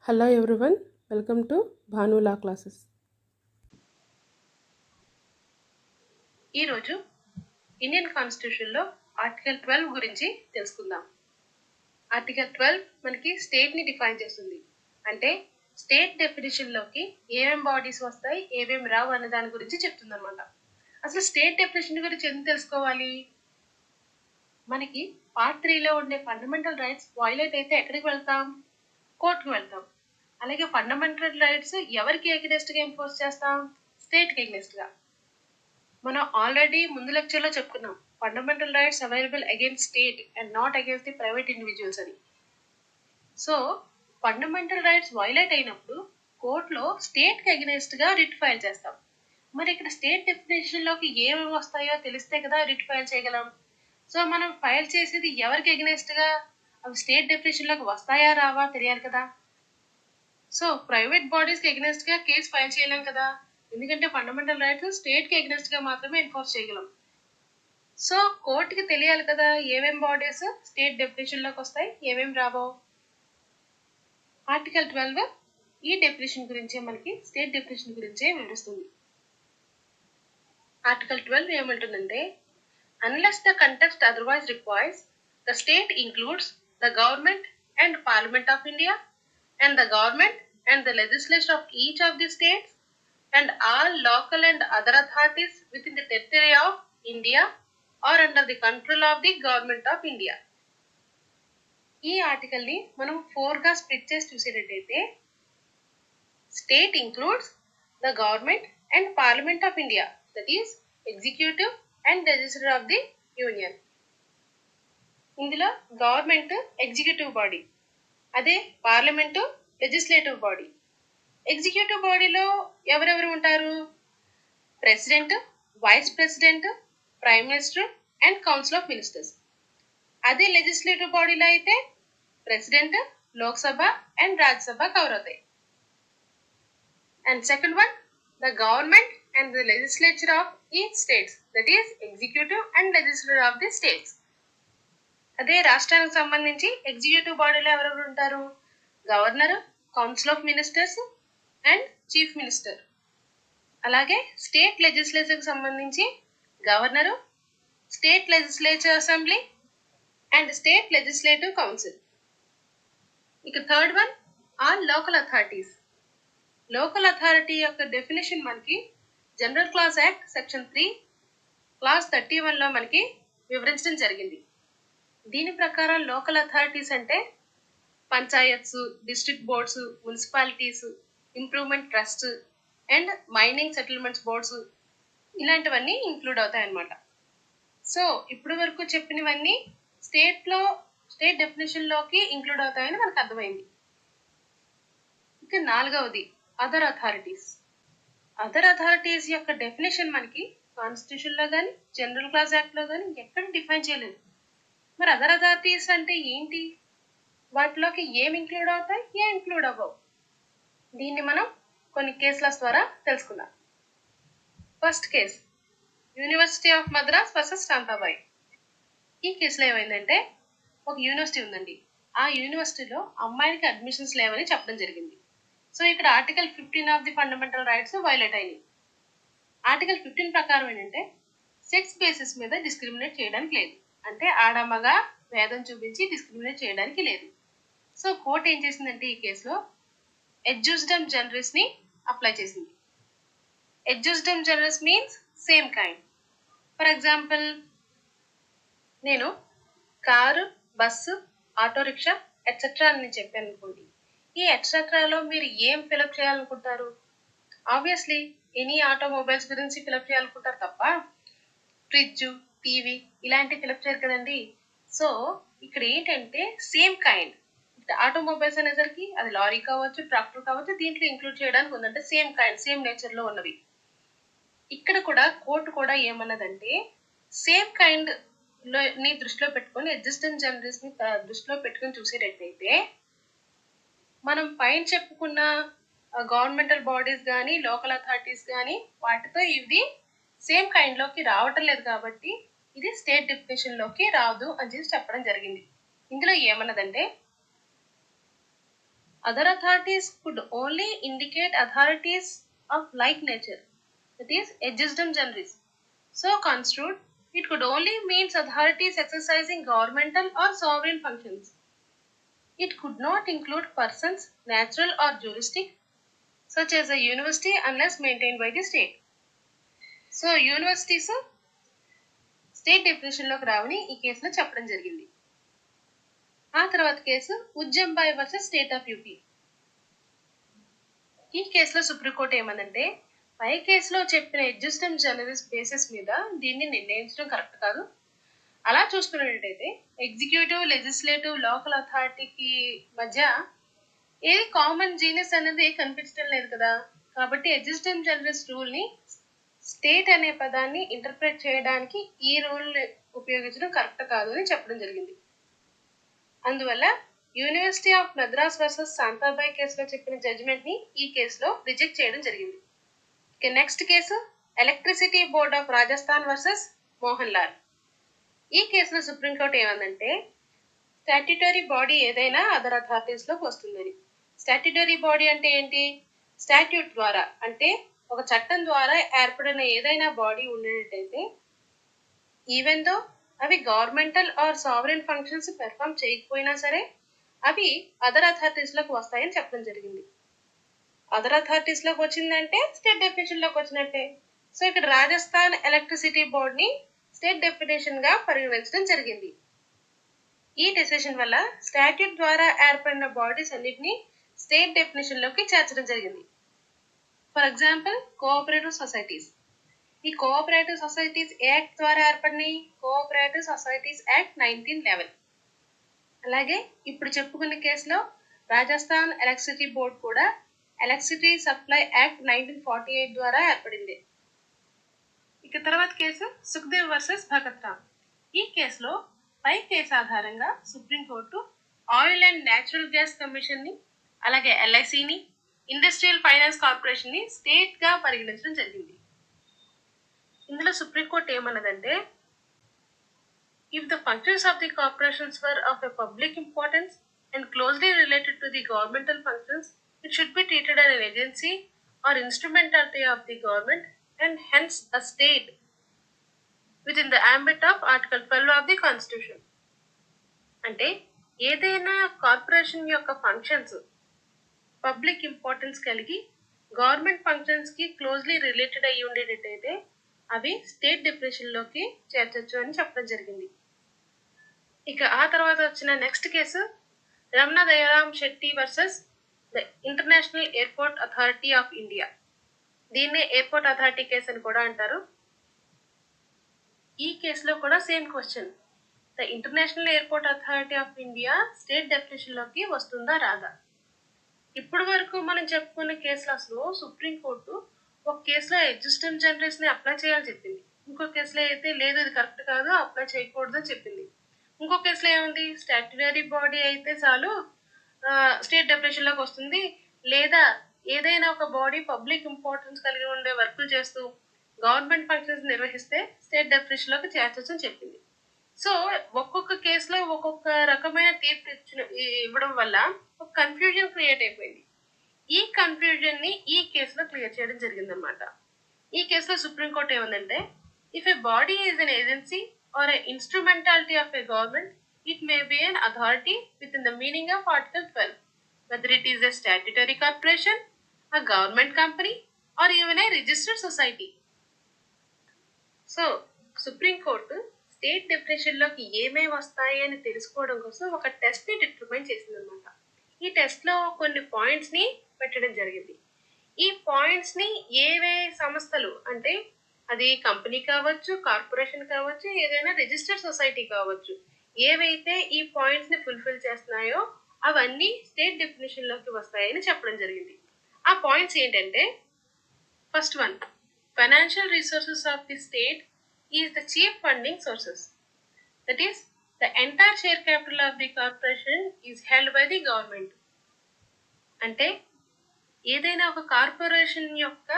Hello everyone, welcome to Bhanu Law Classes. ఈరోజు Indian కాన్స్టిట్యూషన్లో article 12 గురించి తెలుసుకుందాం. ఆర్టికల్ 12 మనకి స్టేట్ని డిఫైన్ చేస్తుంది. అంటే స్టేట్ డెఫినేషన్లోకి ఏమేం బాడీస్ వస్తాయి, ఏమేం రావు అనే దాని గురించి చెప్తుంది అనమాట. అసలు స్టేట్ డెఫినేషన్ గురించి ఎందుకు తెలుసుకోవాలి? మనకి పార్ట్ 3లో ఉండే ఫండమెంటల్ రైట్స్ వైలేట్ అయితే ఎక్కడికి వెళ్తాం? కోర్టుకు వెళ్తాం. అలాగే ఫండమెంటల్ రైట్స్ ఎవరికి ఎగనెస్ట్గా ఎన్ఫోర్స్ చేస్తాం? స్టేట్కి ఎగనెస్ట్గా. మనం ఆల్రెడీ ముందు లెక్చర్లో చెప్పుకున్నాం, fundamental rights available against state and not against the private individuals అని. సో ఫండమెంటల్ రైట్స్ వైలేట్ అయినప్పుడు కోర్టులో స్టేట్కి అగెనెస్ట్గా రిట్ ఫైల్ చేస్తాం. మరి ఇక్కడ స్టేట్ డెఫినేషన్లోకి ఏమేమి వస్తాయో తెలిస్తే కదా రిట్ ఫైల్ చేయగలం. సో మనం ఫైల్ చేసేది ఎవరికి అగెనెస్ట్గా? అవి స్టేట్ డెఫినేషన్లోకి వస్తాయా రావా తెలియాలి కదా. సో ప్రైవేట్ బాడీస్కి అగెనెస్ట్గా కేసు ఫైల్ చేయలేం కదా, ఎందుకంటే ఫండమెంటల్ రైట్స్ స్టేట్కి అగెనెస్ట్గా మాత్రమే ఎన్ఫోర్స్ చేయగలం. సో కోర్టుకి తెలియాలి కదా ఏమేం బాడీస్ స్టేట్ డెఫినేషన్లోకి వస్తాయి, ఏమేం రావో. ఆర్టికల్ 12 ఈ డెఫినేషన్ గురించే మనకి స్టేట్ డెఫినేషన్ గురించే వివరిస్తుంది. ఆర్టికల్ 12 ఏమంటుందంటే, unless the context otherwise requires the state includes the government and parliament of India and the government and the legislature of each of the states and all local and other authorities within the territory of India or under the control of the government of India. ఈ article ని మనం 4 గా split చేసి చూసేటట్టయితే, state includes the government and parliament of India, that is executive and legislature of the union. ఇందులో government executive body, అదే parliament legislative body. Executive బాడీలో ఎవరెవరు ఉంటారు? President, vice president, prime minister and council of ministers. అదే legislative బాడీలో అయితే president, Lok Sabha and Rajya Sabha cover అవుతాయి. And second one, the government and the legislature of each states, that is executive and legislature of the states. అదే రాష్ట్రానికి సంబంధించి executive బాడీలో ఎవరెవరు ఉంటారు? Governor, council of ministers and chief minister. అలాగే స్టేట్ లెజిస్లేచర్కి సంబంధించి governor, state legislature assembly and state legislative council. ఇక third one, all local authorities. Local authority యొక్క డెఫినేషన్ మనకి general class act section 3 class 31లో మనకి వివరించడం జరిగింది. దీని ప్రకారం లోకల్ అథారిటీస్ అంటే panchayats, district boards, municipalities, improvement trust and mining settlements boards, ఇలాంటివన్నీ ఇంక్లూడ్ అవుతాయి అన్నమాట. సో ఇప్పుడు వరకు చెప్పినవన్నీ స్టేట్ డెఫినేషన్లోకి ఇంక్లూడ్ అవుతాయని మనకు అర్థమైంది. ఇక నాలుగవది అదర్ అథారిటీస్. అదర్ అథారిటీస్ యొక్క డెఫినేషన్ మనకి కాన్స్టిట్యూషన్లో కానీ జనరల్ క్లాస్ యాక్ట్లో కానీ ఎక్కడ డిఫైన్ చేయలేదు. మరి అదర్ అథారిటీస్ అంటే ఏంటి? వాటిలోకి ఏం ఇంక్లూడ్ అవుతాయి, ఏం ఇంక్లూడ్ అవ్వవు? దీన్ని మనం కొన్ని కేసుల ద్వారా తెలుసుకుందాం. First case, university of Madras versus Shantabai. ఈ కేసులో ఏమైందంటే, ఒక యూనివర్సిటీ ఉందండి. ఆ యూనివర్సిటీలో అమ్మాయిలకి అడ్మిషన్స్ లేవని చెప్పడం జరిగింది. సో ఇక్కడ article 15 of the fundamental rights violate అయినాయి. ఆర్టికల్ 15 ప్రకారం ఏంటంటే, సెక్స్ బేసిస్ మీద డిస్క్రిమినేట్ చేయడానికి లేదు. అంటే ఆడమగా భేదం చూపించి డిస్క్రిమినేట్ చేయడానికి లేదు. సో కోర్టు ఏం చేసిందంటే ఈ కేసులో ఎడ్జుస్డమ్ జనరస్ ని అప్లై చేసింది. Ejusdem generis means same kind. For example, నేను car, bus, auto rickshaw etcetera అని చెప్పాను అనుకోండి. ఈ ఎట్సెట్రాలో మీరు ఏం ఫిలప్ చేయాలనుకుంటారు? ఆబ్వియస్లీ ఎనీ ఆటోమొబైల్స్ గురించి ఫిలప్ చేయాలనుకుంటారు తప్ప ఫ్రిడ్జ్, టీవీ ఇలాంటి ఫిలప్ చేయరు కదండి. సో ఇక్కడ ఏంటంటే సేమ్ కైండ్. ఆటోమొబైల్స్ అనేసరికి అది లారీ కావచ్చు, ట్రాక్టర్ కావచ్చు, దీంట్లో ఇంక్లూడ్ చేయడానికి ఉందంటే సేమ్ కైండ్, సేమ్ నేచర్లో ఉన్నవి. ఇక్కడ కూడా కోర్టు కూడా ఏమన్నదంటే, సేమ్ కైండ్ ని దృష్టిలో పెట్టుకొని ఎగ్జిస్టెంట్ జనరల్స్ ని దృష్టిలో పెట్టుకొని చూసేటట్టయితే, మనం పైన చెప్పుకున్న గవర్నమెంటల్ బాడీస్ కానీ లోకల్ అథారిటీస్ కానీ వాటితో ఇది సేమ్ కైండ్ లోకి రావటం లేదు కాబట్టి ఇది స్టేట్ డెఫినేషన్ లోకి రాదు అని చెప్పడం జరిగింది. ఇందులో ఏమన్నదంటే, Other authorities could only indicate authorities of like nature, that is, ejusdem generis. So construed, it could only means authorities exercising governmental or sovereign functions. It could not include persons, natural or juristic, such as a university unless maintained by the state. So universities state డెఫినేషన్లోకి రావని ఈ కేసులో చెప్పడం జరిగింది. ఆ తర్వాత case Ujjambai versus state of UP. ఈ కేసులో సుప్రీంకోర్టు ఏమందంటే, పై కేసులో చెప్పిన ఎడ్జస్టమ్ జనరల్స్ బేసిస్ మీద దీన్ని నిర్ణయించడం కరెక్ట్ కాదు. అలా చూసుకున్నట్టయితే ఎగ్జిక్యూటివ్, లెజిస్లేటివ్, లోకల్ అథారిటీకి మధ్య ఏది కామన్ జీనస్ అనేది కనిపించడం లేదు కదా. కాబట్టి ఎడ్జస్టమ్ జనరల్స్ రూల్ని స్టేట్ అనే పదాన్ని ఇంటర్ప్రిట్ చేయడానికి ఈ రూల్ ఉపయోగించడం కరెక్ట్ కాదు అని చెప్పడం జరిగింది. అందువల్ల university of Madras versus Shantabai కేసులో చెప్పిన జడ్జిమెంట్ని ఈ కేసులో రిజెక్ట్ చేయడం జరిగింది. ఇక next case electricity board of Rajasthan versus Mohan Lal. ఈ కేసులో సుప్రీంకోర్టు ఏమందంటే, స్టాట్యుటరీ బాడీ ఏదైనా అదర్ అథారిటీస్లోకి వస్తుందని. స్టాట్యుటరీ బాడీ అంటే ఏంటి? స్టాట్యూట్ ద్వారా, అంటే ఒక చట్టం ద్వారా ఏర్పడిన ఏదైనా బాడీ ఉండేటట్టయితే ఈవెన్ దో అవి governmental or sovereign functions perform చేయకపోయినా సరే అవి అదర్ అథారిటీస్లోకి వస్తాయని చెప్పడం జరిగింది. అదర్ అథారిటీస్లోకి వచ్చిందంటే స్టేట్ డెఫినేషన్లోకి వచ్చినట్టే. సో ఇక్కడ రాజస్థాన్ ఎలక్ట్రిసిటీ బోర్డ్ని స్టేట్ డెఫినేషన్గా పరిగణించడం జరిగింది. ఈ డెసిషన్ వల్ల స్టాట్యూట్ ద్వారా ఏర్పడిన బాడీస్ అన్నిటినీ స్టేట్ డెఫినేషన్లోకి చేర్చడం జరిగింది. For example cooperative societies. ఈ కోఆపరేటివ్ సొసైటీస్ యాక్ట్ ద్వారా ఏర్పడినాయి, కోఆపరేటివ్ సొసైటీస్ యాక్ట్ 1911. అలాగే ఇప్పుడు చెప్పుకున్న కేసులో రాజస్థాన్ ఎలక్ట్రిసిటీ బోర్డ్ కూడా ఎలక్ట్రిసిటీ సప్లై యాక్ట్ 1948 ద్వారా ఏర్పడింది. ఇక తర్వాత కేసు సుఖ్దేవ్ వర్సెస్ భగత్ రామ్. ఈ కేసులో పై కేసు ఆధారంగా supreme court oil and natural gas కమిషన్ని, అలాగే ఎల్ఐసిని, ఇండస్ట్రియల్ ఫైనాన్స్ కార్పొరేషన్ని స్టేట్గా పరిగణించడం జరిగింది. ఇందులో సుప్రీంకోర్టు ఏమన్నదంటే, if the functions of the corporations were of a public importance and closely related to the governmental functions, it should be treated as an agency or instrumentality of the government and hence a state within the ambit of Article 12 of the Constitution. అంటే ఏదైనా corporation యొక్క functions public importance కలిగి government ఫంక్షన్స్కి closely related అయ్యి ఉండేటట్టయితే అవి state డెఫినేషన్లోకి చేర్చొచ్చు అని చెప్పడం జరిగింది. ఇక ఆ తర్వాత వచ్చిన next case Ramana Dayaram Shetty versus the international airport authority of India. దీన్నే ఎయిర్పోర్ట్ అథారిటీ కేసు అని కూడా అంటారు. ఈ కేసులో కూడా same question, the international airport authority of India state డెఫినేషన్లోకి వస్తుందా రాదా? ఇప్పటి వరకు మనం చెప్పుకున్న కేసులో సుప్రీంకోర్టు ఒక కేసులో ఎగ్జిస్టమ్ జనరల్స్ని అప్లై చేయాలని చెప్పింది, ఇంకో కేసులో అయితే లేదు ఇది కరెక్ట్ కాదు అప్లై చేయకూడదు అని చెప్పింది. ఇంకో కేసులో ఏముంది, స్టాట్యుటరీ బాడీ అయితే చాలు స్టేట్ డెఫినేషన్లోకి వస్తుంది, లేదా ఏదైనా ఒక బాడీ పబ్లిక్ ఇంపార్టెన్స్ కలిగి ఉండే వర్కులు చేస్తూ గవర్నమెంట్ ఫంక్షన్స్ నిర్వహిస్తే స్టేట్ డెఫినేషన్లోకి చేర్చొచ్చు అని చెప్పింది. సో ఒక్కొక్క కేసులో ఒక్కొక్క రకమైన తీర్పు ఇవ్వడం వల్ల ఒక కన్ఫ్యూజన్ క్రియేట్ అయిపోయింది. ఈ కన్ఫ్యూజన్ని ఈ కేసులో క్లియర్ చేయడం జరిగిందనమాట. ఈ కేసులో సుప్రీంకోర్టు ఏమందంటే, if a body is an agency or a instrumentality of a government, it may be an authority within the meaning of article 12, whether it is a statutory corporation, a government company or even a registered society. So supreme court state డెఫినేషన్లోకి ఏమేమి వస్తాయి అని తెలుసుకోవడం కోసం ఒక టెస్ట్ని determine చేసిందనమాట. ఈ టెస్ట్లో కొన్ని పాయింట్స్ని పెట్టడం జరిగింది. ఈ పాయింట్స్ని ఏవే సంస్థలు, అంటే అది కంపెనీ కావచ్చు, కార్పొరేషన్ కావచ్చు, ఏదైనా రిజిస్టర్డ్ సొసైటీ కావచ్చు, ఏవైతే ఈ పాయింట్స్ని ఫుల్ఫిల్ చేస్తున్నాయో అవన్నీ స్టేట్ డెఫినేషన్లోకి వస్తాయని చెప్పడం జరిగింది. ఆ పాయింట్స్ ఏంటంటే, first one, financial resources of the state is the chief funding sources. That is the entire share capital of the corporation is held by the government. అంటే ఏదైనా ఒక కార్పొరేషన్ యొక్క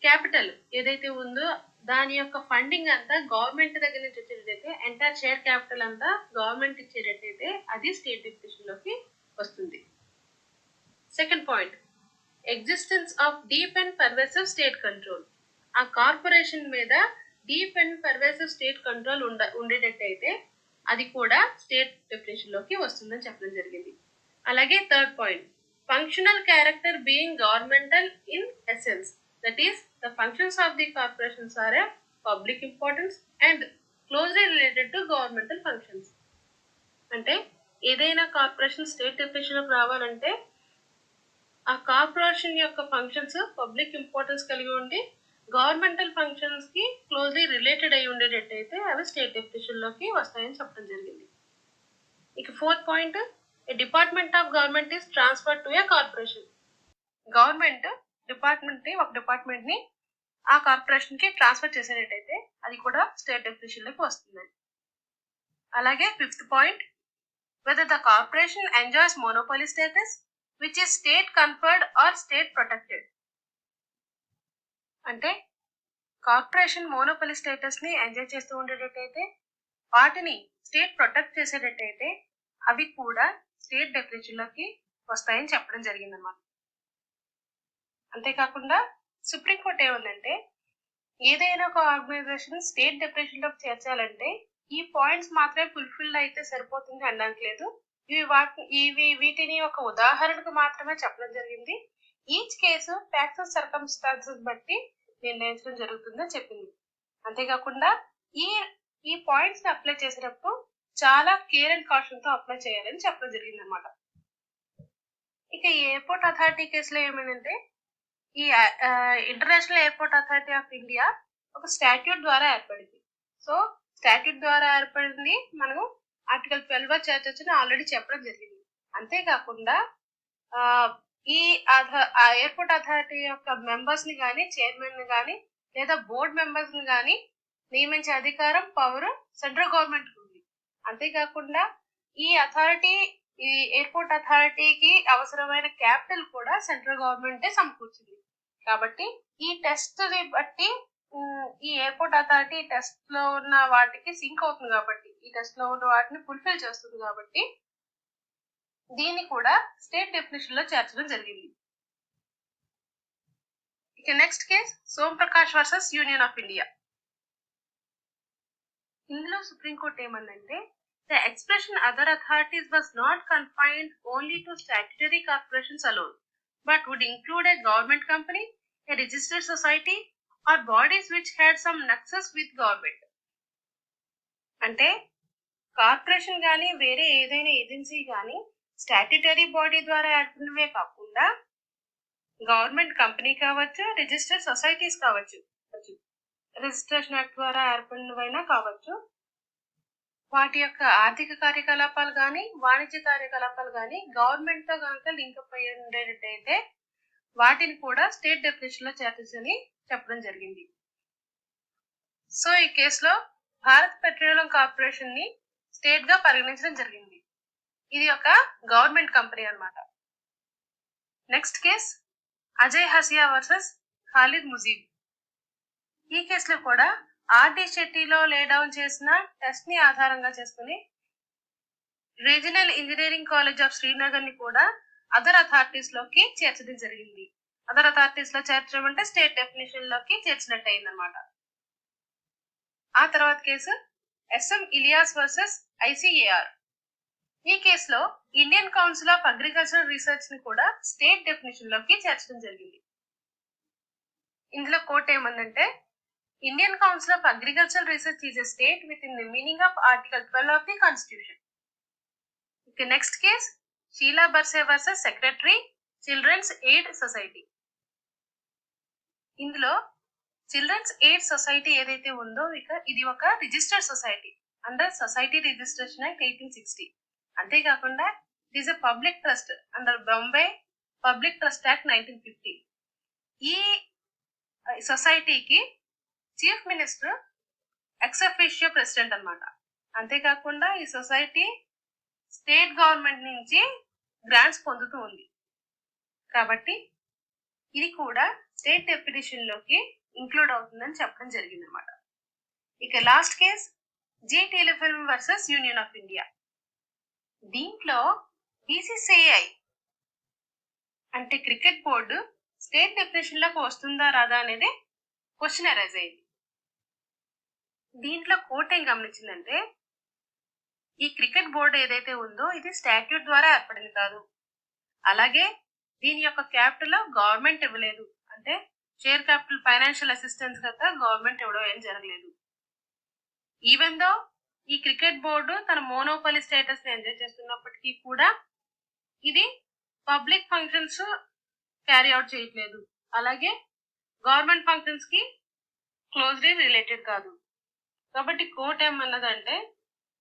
క్యాపిటల్ ఏదైతే ఉందో దాని యొక్క ఫండింగ్ అంతా గవర్నమెంట్ దగ్గర నుంచి వచ్చేటట్టయితే, ఎంటైర్ షేర్ క్యాపిటల్ అంతా గవర్నమెంట్ ఇచ్చేటట్టయితే అది స్టేట్ డెఫినేషన్లోకి వస్తుంది. Second point, existence of deep and pervasive state control. ఆ కార్పొరేషన్ మీద deep and pervasive state control ఉండేటట్టయితే అది కూడా స్టేట్ డెఫినేషన్ లోకి వస్తుందని చెప్పడం జరిగింది. అలాగే third point, functional character being governmental in essence, that is the functions of the corporations are a public importance and closely related to governmental functions. అంటే ఏదైనా కార్పొరేషన్ స్టేట్ డెఫినేషన్ రావాలంటే ఆ కార్పొరేషన్ యొక్క ఫంక్షన్స్ పబ్లిక్ ఇంపార్టెన్స్ కలిగి ఉండి governmental functions కి closely related అయి ఉండేటట్టయితే అవి స్టేట్ డెఫినేషన్ లోకి వస్తాయని చెప్పడం జరిగింది. ఇక fourth point, A department of government is transfer to A corporation. Government ఒక డిపార్ట్మెంట్ ని ఆ కార్పొరేషన్ కి ట్రాన్స్ఫర్ చేసేటట్టయితే అది కూడా స్టేట్ డెఫినేషన్ లోకి వస్తుంది. అలాగే fifth point, whether the corporation enjoys monopoly status which is state conferred or state protected. అంటే కార్పొరేషన్ మోనోపోలీ స్టేటస్ ని ఎంజాయ్ చేస్తూ ఉండేటట్టయితే వాటిని స్టేట్ ప్రొటెక్ట్ చేసేటట్టయితే అవి కూడా స్టేట్ డెఫినేషన్ లోకి వస్తాయని చెప్పడం జరిగిందన్నమాట. అంతేకాకుండా సుప్రీంకోర్టు ఏముందంటే ఏదైనా ఒక ఆర్గనైజేషన్ స్టేట్ డెఫినేషన్ లోకి చేర్చాలంటే ఈ పాయింట్స్ మాత్రమే ఫుల్ఫిల్ అయితే సరిపోతుంది అనడానికి లేదు. వీటిని ఒక ఉదాహరణకు మాత్రమే చెప్పడం జరిగింది. Each case facts and circumstances బట్టి నిర్ణయించడం జరుగుతుందని చెప్పింది. అంతేకాకుండా ఈ పాయింట్స్ ని అప్లై చేసేటప్పుడు చాలా కేర్ అండ్ కాషన్ తో అప్లై చేయాలని చెప్పడం జరిగింది అనమాట. ఇక ఈ ఎయిర్పోర్ట్ అథారిటీ కేసులో ఏమైందంటే ఈ international airport authority of India ఒక స్టాట్యూట్ ద్వారా ఏర్పడింది. సో స్టాట్యూట్ ద్వారా ఏర్పడింది మనము ఆర్టికల్ 12 చేర్చొచ్చని ఆల్రెడీ చెప్పడం జరిగింది. అంతేకాకుండా ఈ ఎయిర్పోర్ట్ అథారిటీ యొక్క మెంబర్స్ ని కానీ చైర్మన్ ని కానీ లేదా బోర్డ్ మెంబర్స్ ని కానీ నియమించే అధికారం పవర్ సెంట్రల్ గవర్నమెంట్ ఉంది. అంతేకాకుండా ఈ ఎయిర్పోర్ట్ అథారిటీకి అవసరమైన క్యాపిటల్ కూడా సెంట్రల్ గవర్నమెంటే సమకూర్చింది. కాబట్టి ఈ టెస్ట్ ని బట్టి ఈ ఎయిర్పోర్ట్ అథారిటీ టెస్ట్ లో ఉన్న వాటికి సింక్ అవుతుంది కాబట్టి ఈ టెస్ట్ లో ఉన్న వాటిని ఫుల్ఫిల్ చేస్తుంది కాబట్టి దీన్ని కూడా స్టేట్ డెఫినేషన్ లో చేర్చడం జరిగింది. ఇక next case Somprakash versus union of India. ఇందులో సుప్రీంకోర్టు ఏమందంటే the expression other authorities was not confined only to statutory corporations alone but would include a government company, a registered society or bodies which had some nexus with government. అంటే corporation కానీ వేరే ఏదైనా agency కానీ statutory body ద్వారా ఏర్పడినవే కాకుండా government company కావచ్చు, registered societies కావచ్చు, registration act ద్వారా ఏర్పడినవైనా కావచ్చు, వాటి యొక్క ఆర్థిక కార్యకలాపాలు కానీ వాణిజ్య కార్యకలాపాలు కానీ గవర్నమెంట్ తో కనుక లింకప్ అయ్యి ఉండేటట్టయితే వాటిని కూడా స్టేట్ డెఫినేషన్ లో చేర్చని చెప్పడం జరిగింది. సో ఈ కేసులో భారత్ పెట్రోలియం కార్పొరేషన్ ని స్టేట్ గా పరిగణించడం జరిగింది. ఇది ఒక గవర్నమెంట్ కంపెనీ అన్నమాట. Next case Ajay Hasia versus Khalid Mujib. ఈ కేసులో కూడా ఆర్డి శెట్టిలో లేడౌన్ చేసిన టెస్ట్ ని ఆధారంగా చేసుకుని regional engineering college of Srinagar ని కూడా అదర్ అథారిటీస్ లోకి చేర్చడం జరిగింది. అదర్ అథారిటీస్ లో చేర్చడం అంటే స్టేట్ డెఫినేషన్ లోకి చేర్చినట్టు అయిందనమాట. ఆ తర్వాత case S M Ilyas versus ICAR. ఈ కేసులో Indian council of agricultural research ని కూడా స్టేట్ డెఫినేషన్ లోకి చేర్చడం జరిగింది. ఇందులో కోర్టు ఏమందంటే Indian council of agricultural research is a state within the meaning of article 12 of the constitution. ఇక next case Sheela Barse versus secretary children's aid society. ఇందులో children's aid society ఏదైతే ఉందో ఇది ఒక registered society under society registration act 1860. అంతేకాకుండా it is a public trust under Bombay public trust act 1950. ఈ సొసైటీకి chief minister ex officio president అన్నమాట. అంతేకాకుండా ఈ సొసైటీ స్టేట్ గవర్నమెంట్ నుంచి గ్రాంట్స్ పొందుతూ ఉంది కాబట్టి ఇది కూడా స్టేట్ డెఫినేషన్ లోకి ఇంక్లూడ్ అవుతుందని చెప్పడం జరిగింది అనమాట. ఇక last case Zee telefilm versus union of India. దీంట్లో బీసీసీఐ అంటే క్రికెట్ బోర్డు స్టేట్ డెఫినేషన్ లోకి వస్తుందా రాదా అనేది క్వశ్చన్ అరైజ్ అయింది. దీంట్లో కోర్టు ఏం గమనించిందంటే ఈ క్రికెట్ బోర్డు ఏదైతే ఉందో ఇది స్టాట్యూట్ ద్వారా ఏర్పడింది కాదు, అలాగే దీని యొక్క క్యాపిటల్ గవర్నమెంట్ ఇవ్వలేదు, అంటే షేర్ క్యాపిటల్ ఫైనాన్షియల్ అసిస్టెన్స్ గట్రా గవర్నమెంట్ ఇవ్వడం ఏం జరగలేదు. ఈవెన్ దో ఈ క్రికెట్ బోర్డు తన మోనోపలి స్టేటస్ ని ఎంజాయ్ చేస్తున్నప్పటికీ కూడా ఇది పబ్లిక్ ఫంక్షన్స్ క్యారీ అవుట్ చేయట్లేదు, అలాగే గవర్నమెంట్ ఫంక్షన్స్ కి క్లోజ్లీ రిలేటెడ్ కాదు. కాబట్టి కోర్ట్ ఏమన్నదంటే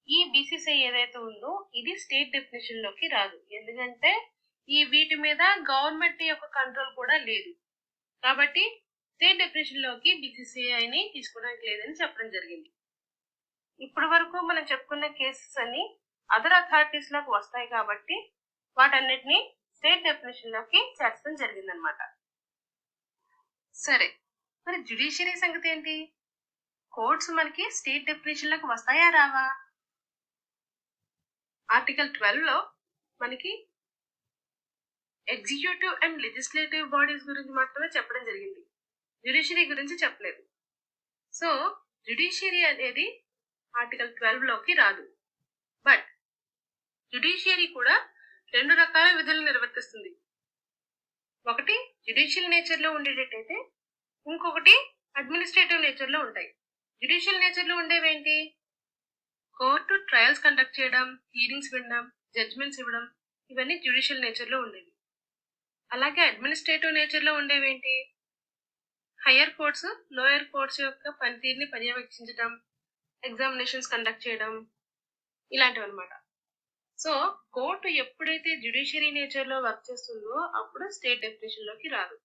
ఈ బీసీసీఐ ఏదైతే ఉందో ఇది స్టేట్ డెఫినేషన్ లోకి రాదు, ఎందుకంటే ఈ వీటి మీద గవర్నమెంట్ యొక్క కంట్రోల్ కూడా లేదు. కాబట్టి స్టేట్ డెఫినేషన్ లోకి బీసీసీఐని తీసుకోవడానికి లేదని చెప్పడం జరిగింది. ఇప్పటి వరకు మనం చెప్పుకున్న కేసెస్ అన్ని అదర్ అథారిటీస్ లోకి వస్తాయి కాబట్టి వాటన్నిటిని స్టేట్ డెఫినేషన్ లోకి చేర్చడం జరిగిందనమాట. సరే, మరి జ్యుడిషియరీ సంగతి ఏంటి? కోర్ట్స్ మనకి స్టేట్ డెఫినేషన్ లోకి వస్తాయా రావా? ఆర్టికల్ 12 లో మనకి ఎగ్జిక్యూటివ్ అండ్ లెజిస్లేటివ్ బాడీస్ గురించి మాత్రమే చెప్పడం జరిగింది, జ్యుడిషియరీ గురించి చెప్పలేదు. సో జ్యుడిషియరీ అనేది ఆర్టికల్ 12 లోకి రాదు. బట్ జ్యుడిషియరీ కూడా రెండు రకాల విధులు నిర్వర్తిస్తుంది. ఒకటి జ్యుడిషియల్ నేచర్ లో ఉండేటట్టయితే, ఇంకొకటి అడ్మినిస్ట్రేటివ్ నేచర్ లో ఉంటాయి. జ్యుడిషియల్ నేచర్ లో ఉండేవేంటి? కోర్టు ట్రయల్స్ కండక్ట్ చేయడం, హీరింగ్స్ వినడం, జడ్జ్మెంట్స్ ఇవ్వడం, ఇవన్నీ జ్యుడిషియల్ నేచర్ లో ఉండేవి. అలాగే అడ్మినిస్ట్రేటివ్ నేచర్ లో ఉండేవేంటి? హయ్యర్ కోర్ట్స్ లోయర్ కోర్ట్స్ యొక్క పనితీరుని పర్యవేక్షించడం, ఎగ్జామినేషన్స్ కండక్ట్ చేయడం, ఇలాంటివి అనమాట. సో కోర్టు ఎప్పుడైతే జ్యుడిషియరీ నేచర్ లో వర్క్ చేస్తుందో అప్పుడు స్టేట్ డెఫినేషన్ లోకి రాదు,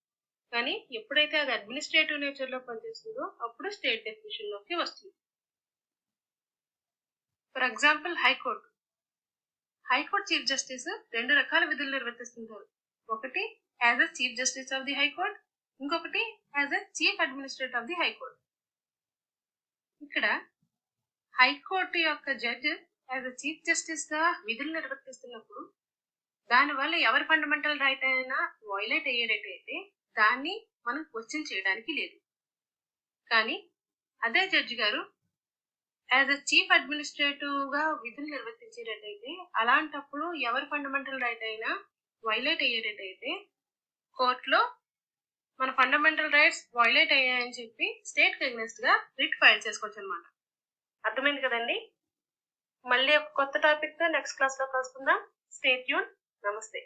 కానీ ఎప్పుడైతే అది అడ్మినిస్ట్రేటివ్ నేచర్ లో పనిచేస్తుందో అప్పుడు స్టేట్ డెఫినేషన్ లోకి వస్తుంది. For example high court chief justice రెండు రకాల విధులు నిర్వర్తిస్తుంటారు. ఒకటి as a chief justice of the high court, ఇంకొకటి as a chief administrator of the high court. ఇక్కడ హైకోర్టు యొక్క judge as a chief justice గా విధులు నిర్వర్తిస్తున్నప్పుడు దానివల్ల ఎవరి ఫండమెంటల్ రైట్ అయినా వైలేట్ అయ్యేటట్టయితే దాన్ని మనం క్వశ్చన్ చేయడానికి లేదు. కానీ అదే జడ్జి గారు యాజ్ అ చీఫ్ అడ్మినిస్ట్రేటివ్ గా విధులు నిర్వర్తించేటట్టయితే అలాంటప్పుడు ఎవరి ఫండమెంటల్ రైట్ అయినా వైలేట్ అయ్యేటట్టయితే కోర్టులో మన ఫండమెంటల్ రైట్స్ వైలేట్ అయ్యాయని చెప్పి స్టేట్ అగైన్స్ట్ గా రిట్ ఫైల్ చేసుకోవచ్చు అనమాట. అర్థమైంది కదండి? మళ్ళీ ఒక కొత్త టాపిక్ తో నెక్స్ట్ క్లాస్ లో కలుసుకుందాం. Stay tune. నమస్తే.